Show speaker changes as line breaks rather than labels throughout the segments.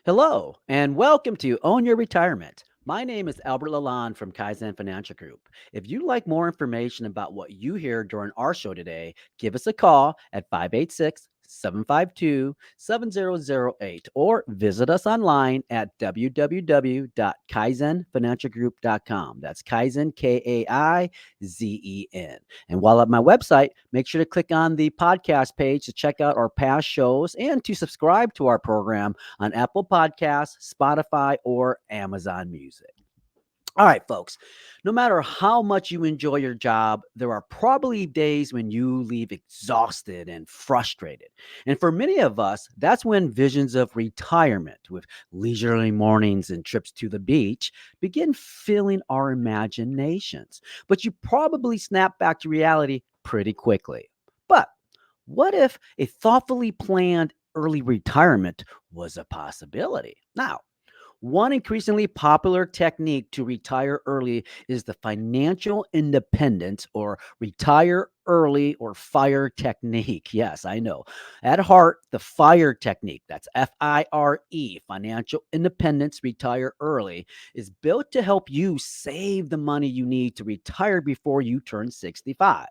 Hello, and welcome to Own Your Retirement. My name is Albert Lalonde from Kaizen Financial Group. If you'd like more information about what you hear during our show today, give us a call at 586-752-7008 or visit us online at www.kaizenfinancialgroup.com. That's Kaizen, Kaizen. And while at my website, make sure to click on the podcast page to check out our past shows and to subscribe to our program on Apple Podcasts, Spotify, or Amazon Music. All right, folks, no matter how much you enjoy your job, there are probably days when you leave exhausted and frustrated. And for many of us, that's when visions of retirement with leisurely mornings and trips to the beach begin filling our imaginations. But you probably snap back to reality pretty quickly. But what if a thoughtfully planned early retirement was a possibility? Now, one increasingly popular technique to retire early is the financial independence or retire early or fire technique. Yes, I know. At heart, the fire technique, that's FIRE, financial independence, retire early, is built to help you save the money you need to retire before you turn 65.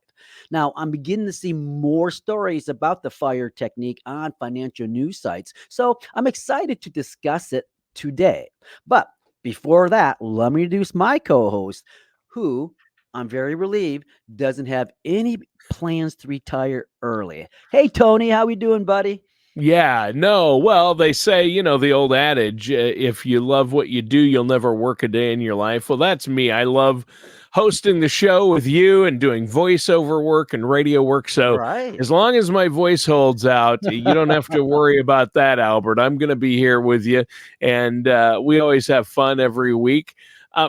Now, I'm beginning to see more stories about the fire technique on financial news sites, so I'm excited to discuss it today. But before that, let me introduce my co host, who I'm very relieved doesn't have any plans to retire early. Hey, Tony, how we doing, buddy?
Yeah, no. Well, they say, the old adage, if you love what you do, you'll never work a day in your life. Well, that's me. I love hosting the show with you and doing voiceover work and radio work. So
Right.
as long as my voice holds out, you don't have to worry about that, Albert. I'm going to be here with you. And we always have fun every week.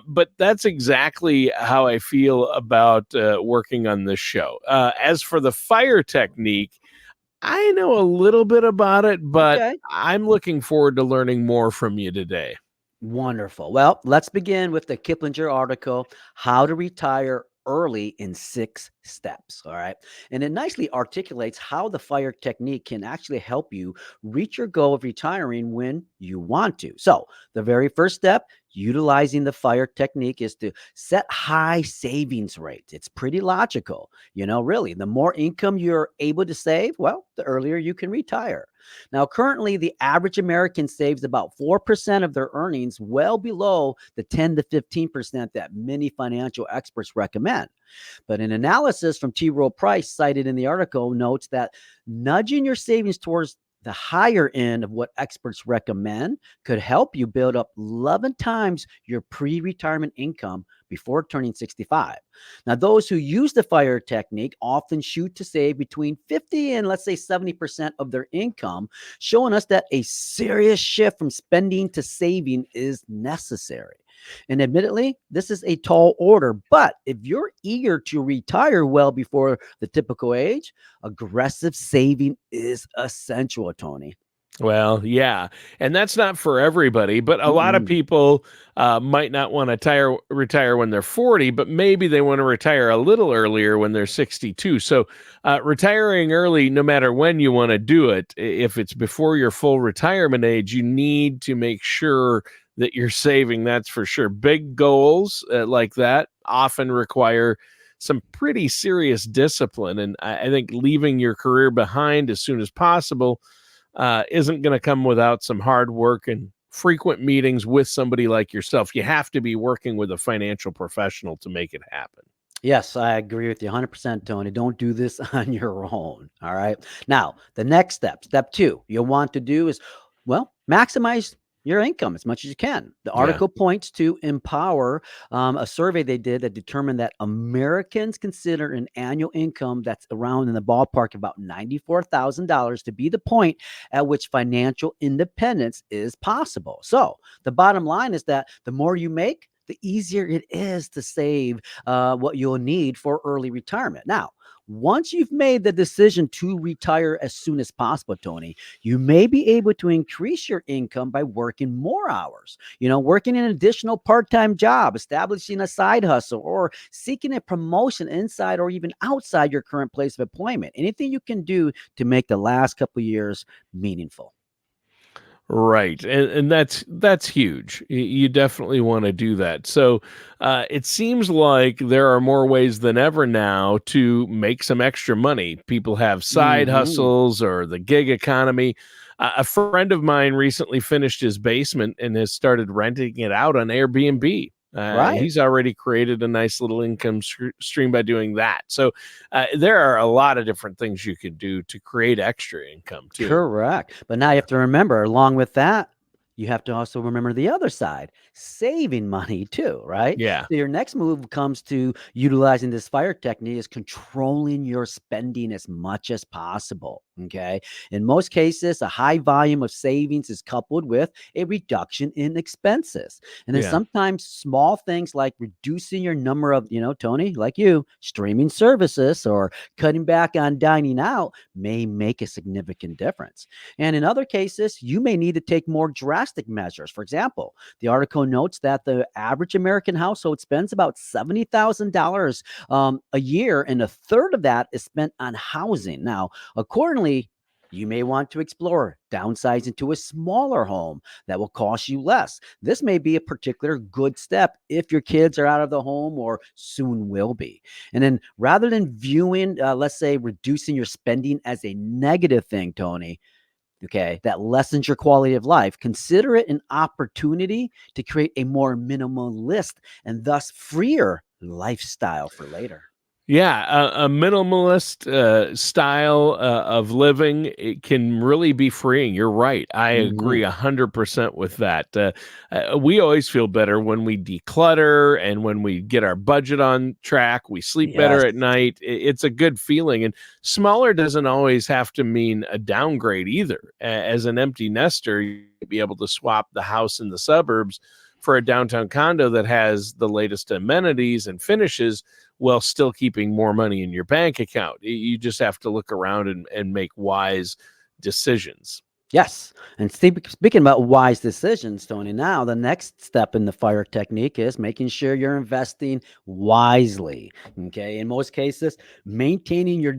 But that's exactly how I feel about working on this show. As for the fire technique, I know a little bit about it, but
Okay.
I'm looking forward to learning more from you today.
Wonderful. Well, let's begin with the Kiplinger article, How to Retire Early in 6 Steps. All right. And it nicely articulates how the fire technique can actually help you reach your goal of retiring when you want to. So, the very first step, utilizing the fire technique, is to set high savings rates. It's pretty logical. Really, the more income you're able to save, well, the earlier you can retire. Now, currently, the average American saves about 4% of their earnings, well below the 10 to 15% that many financial experts recommend. But an analysis from T. Rowe Price cited in the article notes that nudging your savings towards the higher end of what experts recommend could help you build up 11 times your pre retirement income before turning 65. Now, those who use the fire technique often shoot to save between 50 and let's say 70% of their income, showing us that a serious shift from spending to saving is necessary. And admittedly, this is a tall order, but if you're eager to retire well before the typical age, aggressive saving is essential, Tony.
Well, yeah, and that's not for everybody, but a lot of
Mm-mm.
people might not want to retire when they're 40, but maybe they want to retire a little earlier when they're 62. So, retiring early, no matter when you want to do it, if it's before your full retirement age, you need to make sure that you're saving. That's for sure. Big goals like that often require some pretty serious discipline, and I think leaving your career behind as soon as possible isn't going to come without some hard work and frequent meetings with somebody like yourself. You have to be working with a financial professional to make it happen.
Yes, I agree with you 100%, Tony. Don't do this on your own. All right. Now, the next step, step two, you'll want to do is, well, maximize your income as much as you can. The
Yeah.
article points to Empower, a survey they did that determined that Americans consider an annual income that's around in the ballpark of about $94,000 to be the point at which financial independence is possible. So the bottom line is that the more you make, the easier it is to save what you'll need for early retirement. Now, once you've made the decision to retire as soon as possible, Tony, you may be able to increase your income by working more hours, working an additional part time job, establishing a side hustle, or seeking a promotion inside or even outside your current place of employment. Anything you can do to make the last couple of years meaningful.
Right. And that's huge. You definitely want to do that. So it seems like there are more ways than ever now to make some extra money. People have side
Hmm.
hustles or the gig economy. A friend of mine recently finished his basement and has started renting it out on Airbnb.
Right.
He's already created a nice little income stream by doing that. So there are a lot of different things you can do to create extra income too.
Correct. But now you have to remember, along with that, you have to also remember the other side, saving money too, right?
Yeah.
So your next move comes to utilizing this fire technique is controlling your spending as much as possible. Okay. In most cases, a high volume of savings is coupled with a reduction in expenses. And then
Yeah.
sometimes small things like reducing your number of, Tony, like you, streaming services or cutting back on dining out may make a significant difference. And in other cases, you may need to take more drastic measures. For example, the article notes that the average American household spends about $70,000 a year, and a third of that is spent on housing. Now, accordingly, you may want to explore downsizing to a smaller home that will cost you less. This may be a particular good step if your kids are out of the home or soon will be. And then rather than viewing, let's say, reducing your spending as a negative thing, Tony, okay, that lessens your quality of life, consider it an opportunity to create a more minimalist and thus freer lifestyle for later.
Yeah, a minimalist style of living, it can really be freeing. You're right. I agree
Mhm.
100% with that. We always feel better when we declutter and when we get our budget on track. We sleep better
Yes.
at night. It's a good feeling. And smaller doesn't always have to mean a downgrade either. As an empty nester, you might be able to swap the house in the suburbs for a downtown condo that has the latest amenities and finishes while still keeping more money in your bank account. You just have to look around and make wise decisions.
Yes. And speaking about wise decisions, Tony, now the next step in the fire technique is making sure you're investing wisely. Okay. In most cases, maintaining your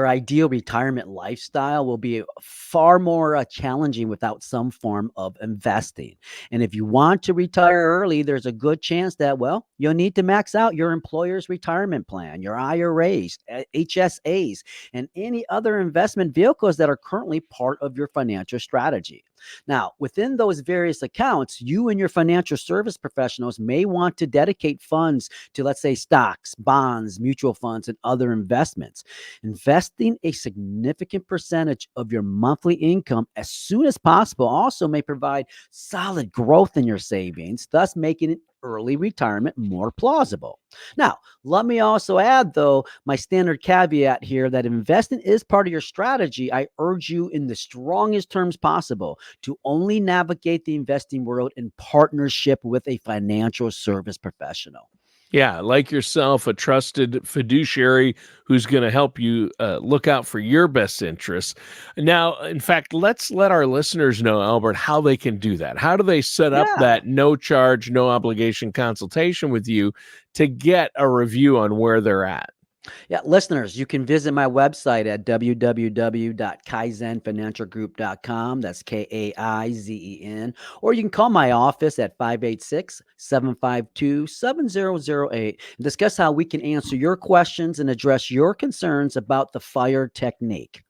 ideal retirement lifestyle will be far more challenging without some form of investing. And if you want to retire early, there's a good chance that, well, you'll need to max out your employer's retirement plan, your IRAs, HSAs, and any other investment vehicles that are currently part of your financial strategy. Now, within those various accounts, you and your financial service professionals may want to dedicate funds to, let's say, stocks, bonds, mutual funds, and other investments. Investing a significant percentage of your monthly income as soon as possible also may provide solid growth in your savings, thus making it early retirement more plausible. Now, let me also add, though, my standard caveat here that investing is part of your strategy. I urge you, in the strongest terms possible, to only navigate the investing world in partnership with a financial service professional.
Yeah, like yourself, a trusted fiduciary who's going to help you look out for your best interests. Now, in fact, let's let our listeners know, Albert, how they can do that. How do they set up
Yeah.
that no charge, no obligation consultation with you to get a review on where they're at?
Yeah, listeners, you can visit my website at www.kaizenfinancialgroup.com. That's Kaizen. Or you can call my office at 586-752-7008 and discuss how we can answer your questions and address your concerns about the fire technique.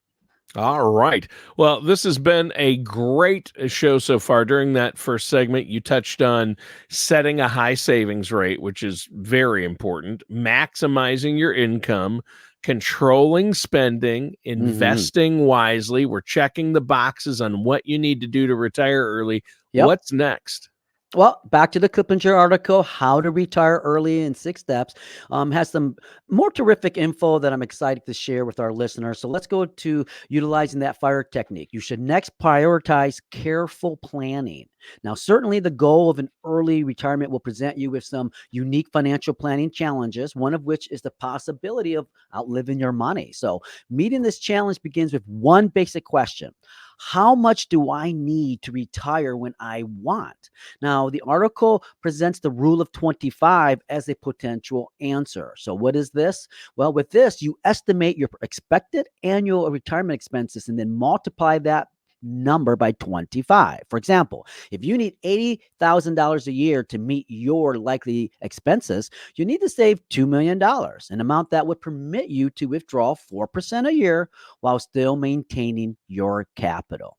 All right. Well, this has been a great show so far. During that first segment, you touched on setting a high savings rate, which is very important, maximizing your income, controlling spending,
Hmm.
investing wisely. We're checking the boxes on what you need to do to retire early.
Yep.
What's next?
Well, back to the Clippinger article, How to Retire Early in 6 Steps, has some more terrific info that I'm excited to share with our listeners. So let's go to utilizing that fire technique. You should next prioritize careful planning. Now, certainly the goal of an early retirement will present you with some unique financial planning challenges, one of which is the possibility of outliving your money. So meeting this challenge begins with one basic question. How much do I need to retire when I want? Now, the article presents the rule of 25 as a potential answer. So, what is this? Well, with this, you estimate your expected annual retirement expenses and then multiply that number by 25. For example, if you need $80,000 a year to meet your likely expenses, you need to save $2 million, an amount that would permit you to withdraw 4% a year while still maintaining your capital.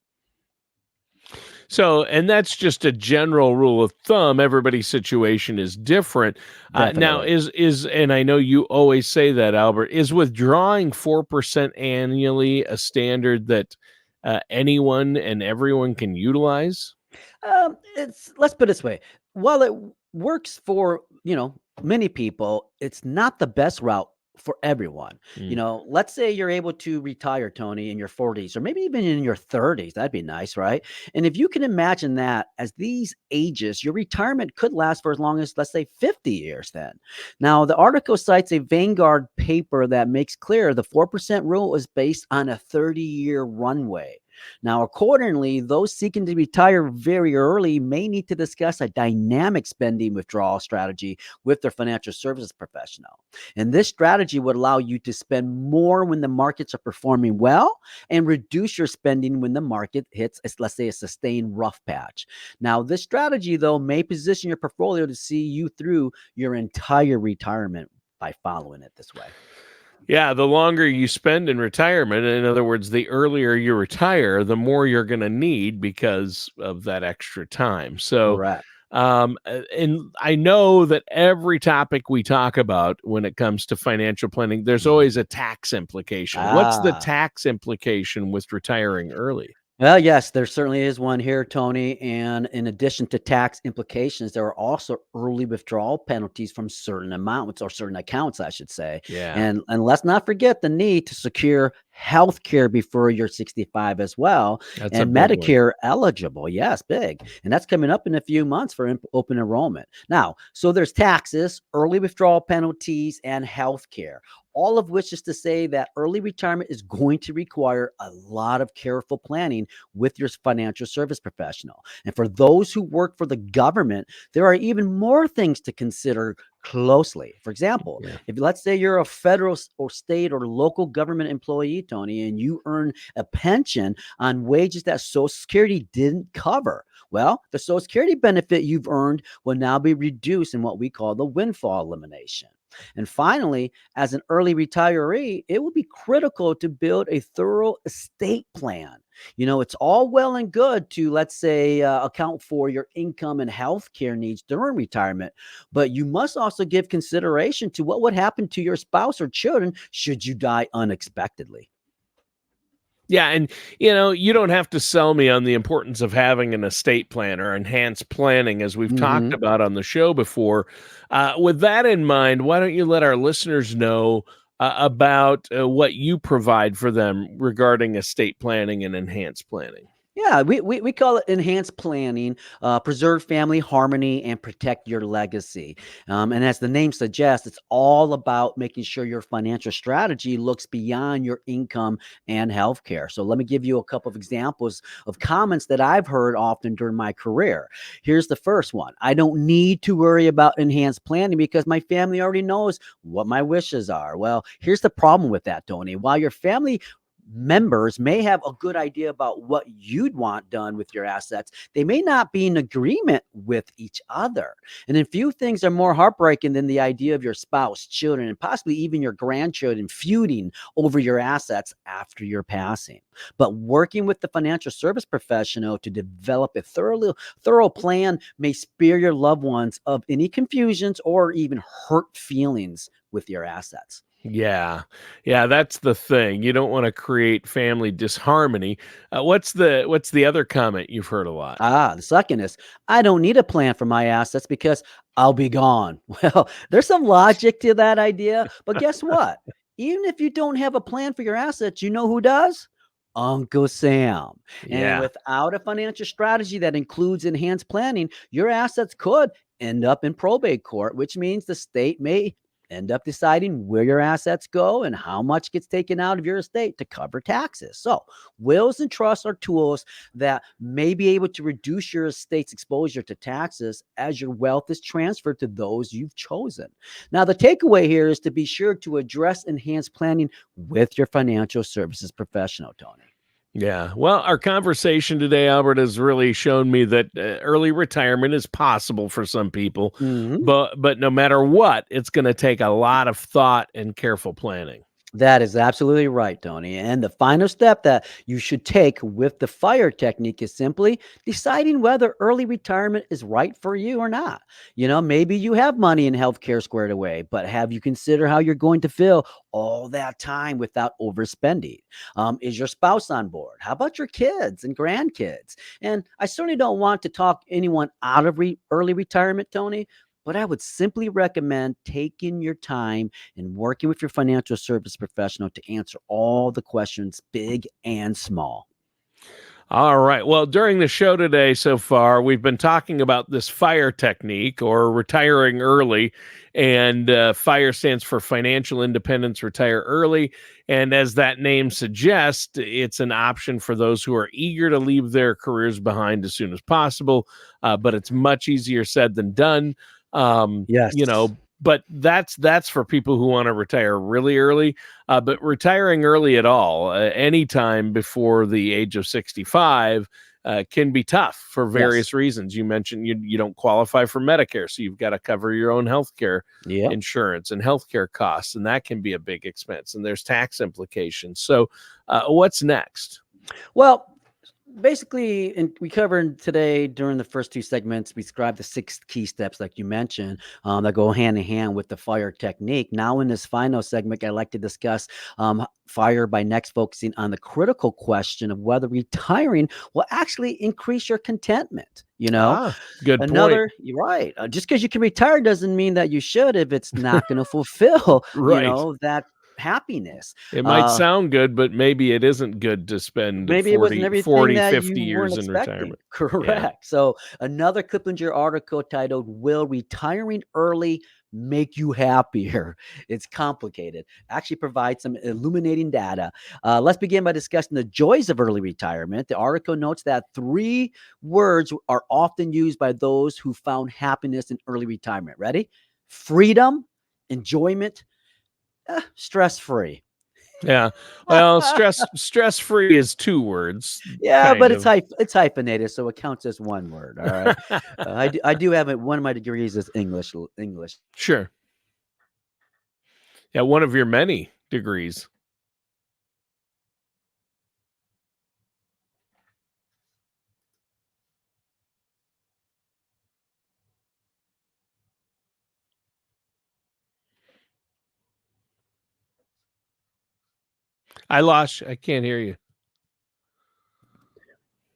So, and that's just a general rule of thumb. Everybody's situation is different. Now,
Definitely.
and I know you always say that, Albert, is withdrawing 4% annually a standard that anyone and everyone can utilize?
Let's put it this way. While it works for, many people, it's not the best route for everyone.
Mm.
Let's say you're able to retire, Tony, in your 40s or maybe even in your 30s. That'd be nice, right? And if you can imagine that as these ages, your retirement could last for as long as, let's say, 50 years then. Now, the article cites a Vanguard paper that makes clear the 4% rule is based on a 30-year runway. Now, accordingly, those seeking to retire very early may need to discuss a dynamic spending withdrawal strategy with their financial services professional. And this strategy would allow you to spend more when the markets are performing well and reduce your spending when the market hits, let's say, a sustained rough patch. Now, this strategy, though, may position your portfolio to see you through your entire retirement by following it this way.
Yeah, the longer you spend in retirement, in other words, the earlier you retire, the more you're going to need because of that extra time. So,
Correct.
and I know that every topic we talk about when it comes to financial planning, there's always a tax implication. What's the
Ah.
tax implication with retiring early?
Well, yes, there certainly is one here, Tony. And in addition to tax implications, there are also early withdrawal penalties from certain amounts or certain accounts, I should say.
Yeah,
And let's not forget the need to secure health care before you're 65 as well,
that's a
and
big one.
Medicare eligible. Yes, big. And that's coming up in a few months for open enrollment. Now, so there's taxes, early withdrawal penalties, and health care. All of which is to say that early retirement is going to require a lot of careful planning with your financial service professional. And for those who work for the government, there are even more things to consider closely. For example,
Yeah.
if let's say you're a federal or state or local government employee, Tony, and you earn a pension on wages that Social Security didn't cover, well, the Social Security benefit you've earned will now be reduced in what we call the windfall elimination. And finally, as an early retiree, it will be critical to build a thorough estate plan. It's all well and good to, let's say, account for your income and health care needs during retirement, but you must also give consideration to what would happen to your spouse or children should you die unexpectedly.
Yeah, and you don't have to sell me on the importance of having an estate plan or enhanced planning, as we've talked
Mhm.
about on the show before. With that in mind, why don't you let our listeners know about what you provide for them regarding estate planning and enhanced planning?
Yeah, we call it enhanced planning, preserve family harmony, and protect your legacy. And as the name suggests, it's all about making sure your financial strategy looks beyond your income and healthcare. So let me give you a couple of examples of comments that I've heard often during my career. Here's the first one. I don't need to worry about enhanced planning because my family already knows what my wishes are. Well, here's the problem with that, Tony. While your family members may have a good idea about what you'd want done with your assets, they may not be in agreement with each other. And then few things are more heartbreaking than the idea of your spouse, children, and possibly even your grandchildren feuding over your assets after your passing. But working with the financial service professional to develop a thorough plan may spare your loved ones of any confusions or even hurt feelings with your assets.
Yeah. Yeah, that's the thing. You don't want to create family disharmony. What's the other comment you've heard a lot?
The second is, I don't need a plan for my assets because I'll be gone. Well, there's some logic to that idea, but guess what? Even if you don't have a plan for your assets, you know who does? Uncle Sam. And
Yeah.
without a financial strategy that includes enhanced planning, your assets could end up in probate court, which means the state may end up deciding where your assets go and how much gets taken out of your estate to cover taxes. So, wills and trusts are tools that may be able to reduce your estate's exposure to taxes as your wealth is transferred to those you've chosen. Now, the takeaway here is to be sure to address enhanced planning with your financial services professional, Tony.
Yeah. Well, our conversation today, Albert, has really shown me that early retirement is possible for some people,
Mhm.
but no matter what, it's going to take a lot of thought and careful planning.
That is absolutely right, Tony. And the final step that you should take with the fire technique is simply deciding whether early retirement is right for you or not. Maybe you have money and healthcare squared away, but have you considered how you're going to fill all that time without overspending? Is your spouse on board? How about your kids and grandkids? And I certainly don't want to talk anyone out of early retirement, Tony, but I would simply recommend taking your time and working with your financial service professional to answer all the questions, big and small.
All right. Well, during the show today so far, we've been talking about this FIRE technique or retiring early. And FIRE stands for Financial Independence Retire Early. And as that name suggests, it's an option for those who are eager to leave their careers behind as soon as possible. But it's much easier said than done. You
Yes.
know, but that's for people who want to retire really early. But retiring early at all, anytime before the age of 65, can be tough for
Yes.
various reasons. You mentioned you don't qualify for Medicare, so you've got to cover your own healthcare
Yep.
insurance and healthcare costs, and that can be a big expense. And there's tax implications. So, what's next?
Well, basically, and we covered today during the first two segments, we described the six key steps, like you mentioned, that go hand in hand with the fire technique. Now, in this final segment, I'd like to discuss fire by next focusing on the critical question of whether retiring will actually increase your contentment.
Good point.
You're right. Just because you can retire doesn't mean that you should if it's not going to fulfill,
Right.
that happiness.
It might
Uh,
sound good, but maybe it isn't good to spend
Maybe it wasn't
40,
everything
40,
that
50
you weren't
years in
expecting.
retirement. Yeah.
Correct. So another Kiplinger article titled "Will Retiring Early Make You Happier?" It's complicated. Actually provides some illuminating data. Let's begin by discussing the joys of early retirement. The article notes that three words are often used by those who found happiness in early retirement. Ready? Freedom, enjoyment, stress-free.
Yeah. Well, stress-free is two words,
Yeah, but
kind
it's
of.
it's hyphenated, so it counts as one word. All right. I do have it. One of my degrees is English.
Sure. Yeah, one of your many degrees. I lost you. I can't hear you.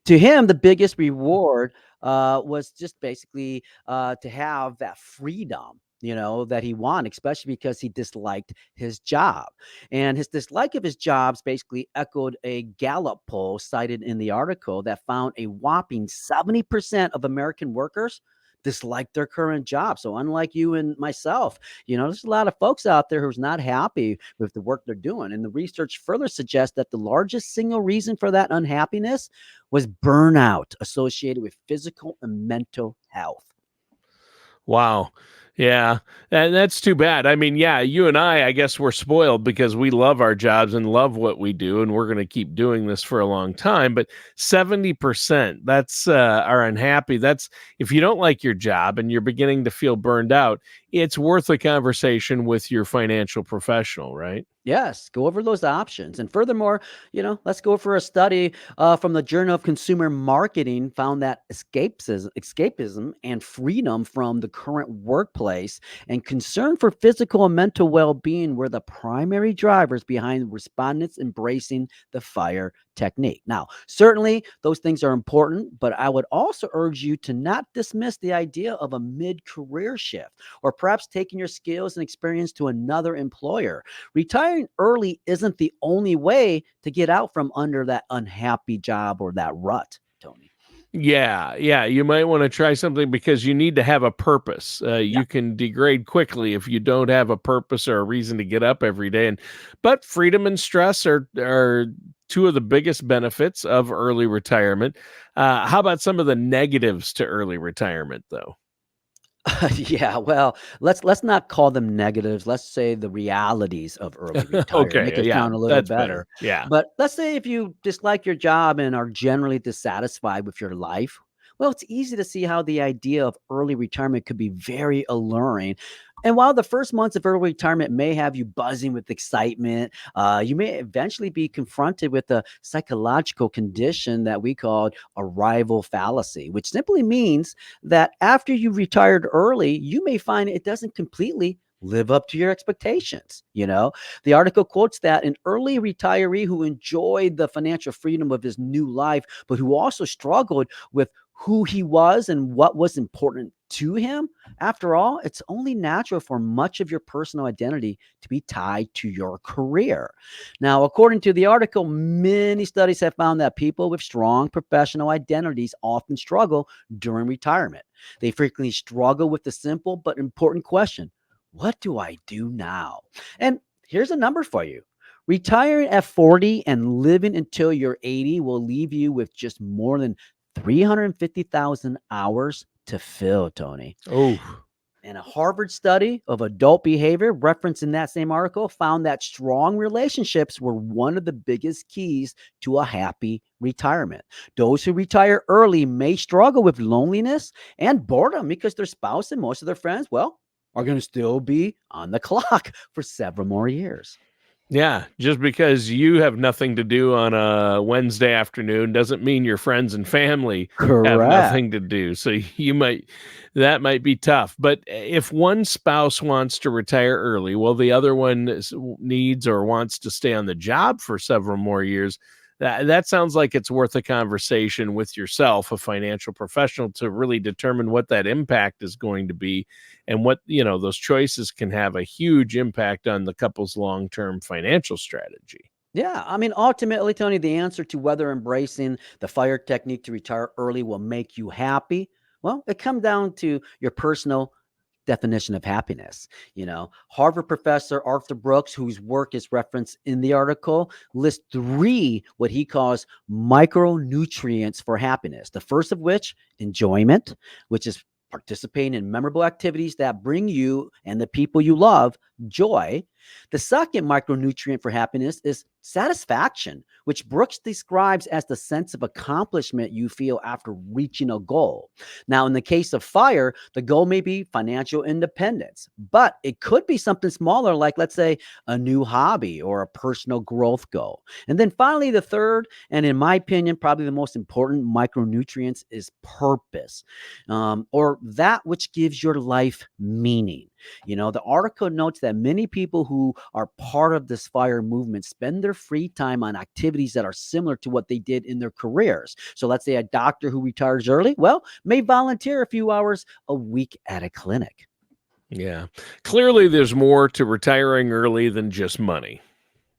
To him, the biggest reward was just basically to have that freedom. That he wanted, especially because he disliked his job. And his dislike of his jobs basically echoed a Gallup poll cited in the article that found a whopping 70% of American workers dislike their current job. So unlike you and myself, there's a lot of folks out there who's not happy with the work they're doing. And the research further suggests that the largest single reason for that unhappiness was burnout associated with physical and mental health.
Wow. Yeah. And that's too bad. I mean, yeah, you and I guess we're spoiled because we love our jobs and love what we do, and we're going to keep doing this for a long time. But 70%, that's are unhappy. That's if you don't like your job and you're beginning to feel burned out, it's worth a conversation with your financial professional, right?
Yes, go over those options. And furthermore, let's go for a study from the Journal of Consumer Marketing found that escapism and freedom from the current workplace and concern for physical and mental well-being were the primary drivers behind respondents embracing the fire technique. Now, certainly those things are important, but I would also urge you to not dismiss the idea of a mid-career shift or perhaps taking your skills and experience to another employer. Retiring early isn't the only way to get out from under that unhappy job or that rut, Tony.
Yeah, yeah, you might want to try something because you need to have a purpose.
Yeah.
You can degrade quickly if you don't have a purpose or a reason to get up every day. But freedom and stress are two of the biggest benefits of early retirement. How about some of the negatives to early retirement, though?
Yeah, well, let's not call them negatives. Let's say the realities of early retire. Make
Okay,
it
yeah,
sound a little
that's better.
better.
Yeah.
But let's say if you dislike your job and are generally dissatisfied with your life, well, it's easy to see how the idea of early retirement could be very alluring. And while the first months of early retirement may have you buzzing with excitement, you may eventually be confronted with a psychological condition that we call arrival fallacy, which simply means that after you retired early, you may find it doesn't completely live up to your expectations. The article quotes that an early retiree who enjoyed the financial freedom of his new life, but who also struggled with who he was and what was important to him. After all, it's only natural for much of your personal identity to be tied to your career. Now, according to the article, many studies have found that people with strong professional identities often struggle during retirement. They frequently struggle with the simple but important question: what do I do now? And here's a number for you. Retiring at 40 and living until you're 80 will leave you with just more than 350,000 hours to fill, Tony.
Oh,
And a Harvard study of adult behavior referenced in that same article found that strong relationships were one of the biggest keys to a happy retirement. Those who retire early may struggle with loneliness and boredom because their spouse and most of their friends, well, are going to still be on the clock for several more years.
yeah. Just because you have nothing to do on a Wednesday afternoon doesn't mean your friends and family have
Correct.
nothing to do. So that might be tough. But if one spouse wants to retire early, well, the other one needs or wants to stay on the job for several more years. That sounds like it's worth a conversation with yourself, a financial professional, to really determine what that impact is going to be, and what, those choices can have a huge impact on the couple's long-term financial strategy.
Yeah, I mean, ultimately, Tony, the answer to whether embracing the fire technique to retire early will make you happy, well, it comes down to your personal definition of happiness. Harvard professor Arthur Brooks, whose work is referenced in the article, lists three what he calls micronutrients for happiness. The first of which, enjoyment, which is participating in memorable activities that bring you and the people you love joy. The second micronutrient for happiness is satisfaction, which Brooks describes as the sense of accomplishment you feel after reaching a goal. Now, in the case of fire, the goal may be financial independence, but it could be something smaller, like, let's say, a new hobby or a personal growth goal. And then finally, the third, and in my opinion, probably the most important micronutrients, is purpose, or that which gives your life meaning. The article notes that many people who are part of this fire movement spend their free time on activities that are similar to what they did in their careers. So let's say a doctor who retires early, well, may volunteer a few hours a week at a clinic.
Yeah. Clearly, there's more to retiring early than just money.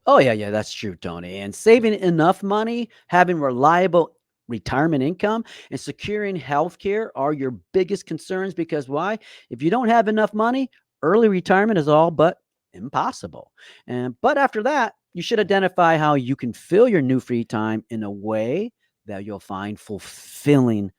Oh, yeah, that's true, Tony. And saving enough money, having reliable retirement income, and securing health care are your biggest concerns because why? If you don't have enough money, early retirement is all but impossible. But after that, you should identify how you can fill your new free time in a way that you'll find fulfilling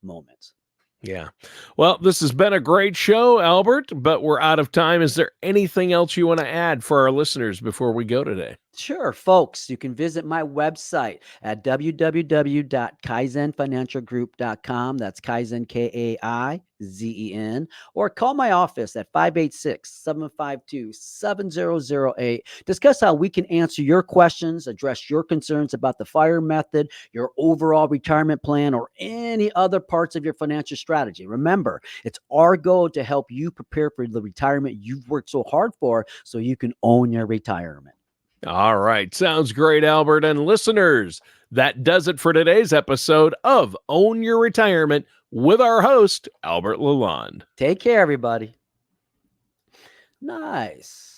moments.
Yeah. Well, this has been a great show, Albert, but we're out of time. Is there anything else you want to add for our listeners before we go today?
Sure, folks, you can visit my website at www.kaizenfinancialgroup.com. That's Kaizen, Kaizen, or call my office at 586-752-7008. Discuss how we can answer your questions, address your concerns about the fire method, your overall retirement plan, or any other parts of your financial strategy. Remember, it's our goal to help you prepare for the retirement you've worked so hard for so you can own your retirement.
All right. Sounds great, Albert. And listeners, that does it for today's episode of Own Your Retirement with our host, Albert Lalonde.
Take care, everybody. Nice.